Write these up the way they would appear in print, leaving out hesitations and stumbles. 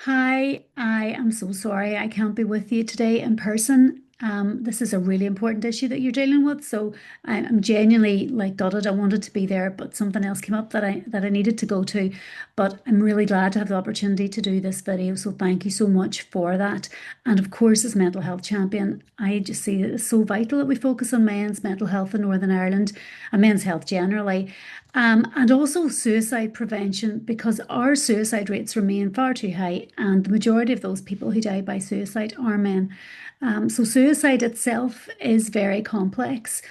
Hi, I am so sorry I can't be with you today in person. This is a really important issue that you're dealing with, so I'm genuinely like gutted. I wanted to be there, but something else came up that I needed to go to. But I'm really glad to have the opportunity to do this video, so thank you so much for that. And of course, as mental health champion, I just see it as so vital that we focus on men's mental health in Northern Ireland and men's health generally. And also suicide prevention because our suicide rates remain far too high, and the majority of those people who die by suicide are men. So suicide itself is very complex.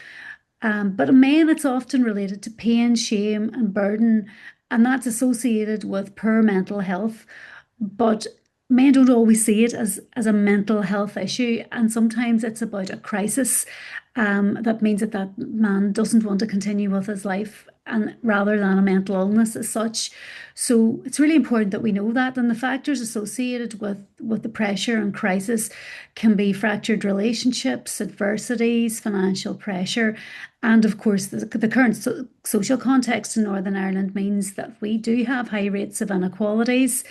But in men, it's often related to pain, shame, and burden, and that's associated with poor mental health. But men don't always see it as a mental health issue, and sometimes it's about a crisis. That means that man doesn't want to continue with his life, and rather than a mental illness as such. So it's really important that we know that, and the factors associated with the pressure and crisis can be fractured relationships, adversities, financial pressure, and of course, the current social context in Northern Ireland means that we do have high rates of inequalities.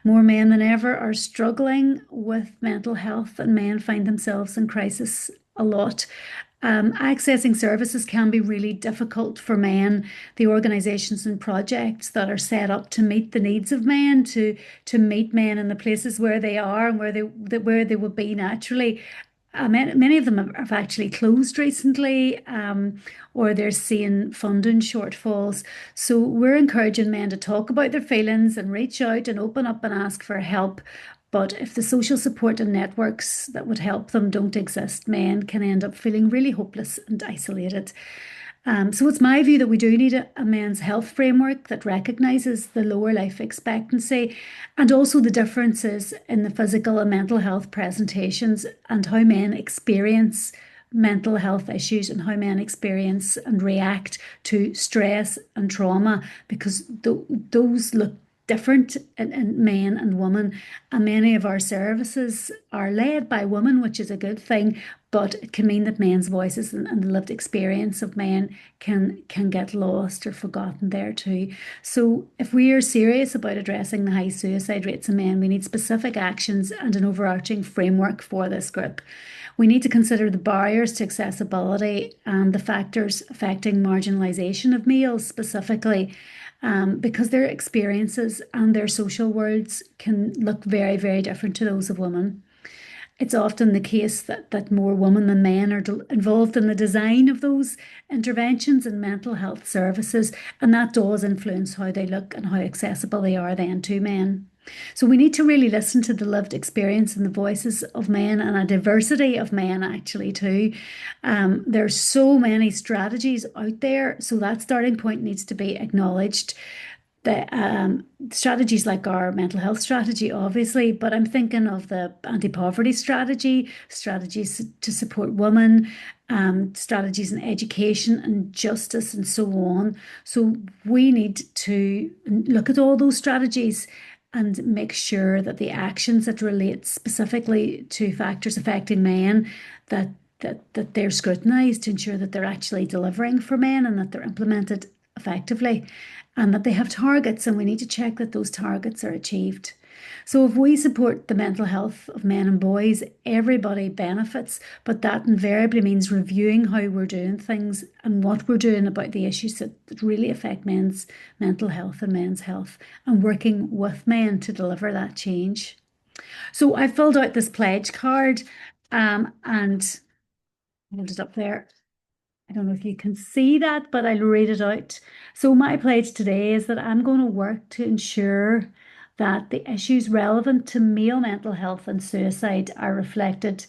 More men than ever are struggling with mental health, and men find themselves in crisis a lot. Accessing services can be really difficult for men. The organisations and projects that are set up to meet the needs of men, to meet men in the places where they are and where they would be naturally. Many of them have actually closed recently, or they're seeing funding shortfalls. So we're encouraging men to talk about their feelings and reach out and open up and ask for help. But if the social support and networks that would help them don't exist, men can end up feeling really hopeless and isolated. So it's my view that we do need a men's health framework that recognises the lower life expectancy and also the differences in the physical and mental health presentations and how men experience mental health issues and how men experience and react to stress and trauma because those look different in men and women. And many of our services are led by women, which is a good thing, but it can mean that men's voices and the lived experience of men can get lost or forgotten there too. So if we are serious about addressing the high suicide rates in men, we need specific actions and an overarching framework for this group. We need to consider the barriers to accessibility and the factors affecting marginalisation of males specifically, because their experiences and their social worlds can look very, very different to those of women. It's often the case that more women than men are involved in the design of those interventions and mental health services, and that does influence how they look and how accessible they are then to men. So we need to really listen to the lived experience and the voices of men and a diversity of men actually too. There's so many strategies out there, so that starting point needs to be acknowledged. The strategies like our mental health strategy, obviously, but I'm thinking of the anti-poverty strategy, strategies to support women, strategies in education and justice, and so on. So we need to look at all those strategies and make sure that the actions that relate specifically to factors affecting men that they're scrutinised to ensure that they're actually delivering for men and that they're implemented effectively and that they have targets, and we need to check that those targets are achieved. So if we support the mental health of men and boys, everybody benefits, but that invariably means reviewing how we're doing things and what we're doing about the issues that really affect men's mental health and men's health, and working with men to deliver that change. So I filled out this pledge card, and hold it up there. I don't know if you can see that, but I'll read it out. So, my pledge today is that I'm going to work to ensure that the issues relevant to male mental health and suicide are reflected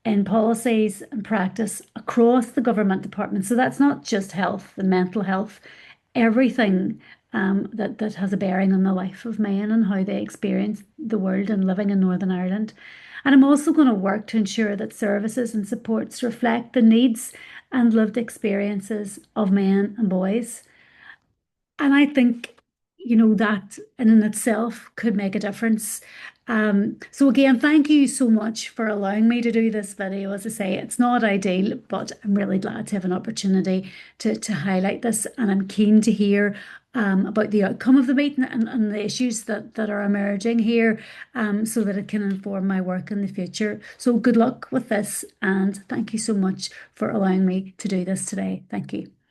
in policies and practice across the government department. So, that's not just health and mental health, everything that has a bearing on the life of men and how they experience the world and living in Northern Ireland. And I'm also going to work to ensure that services and supports reflect the needs and lived experiences of men and boys. And I think, that in itself could make a difference. So again, thank you so much for allowing me to do this video. As I say, it's not ideal, but I'm really glad to have an opportunity to highlight this. And I'm keen to hear about the outcome of the meeting and the issues that are emerging here, so that it can inform my work in the future. So good luck with this, and thank you so much for allowing me to do this today. Thank you.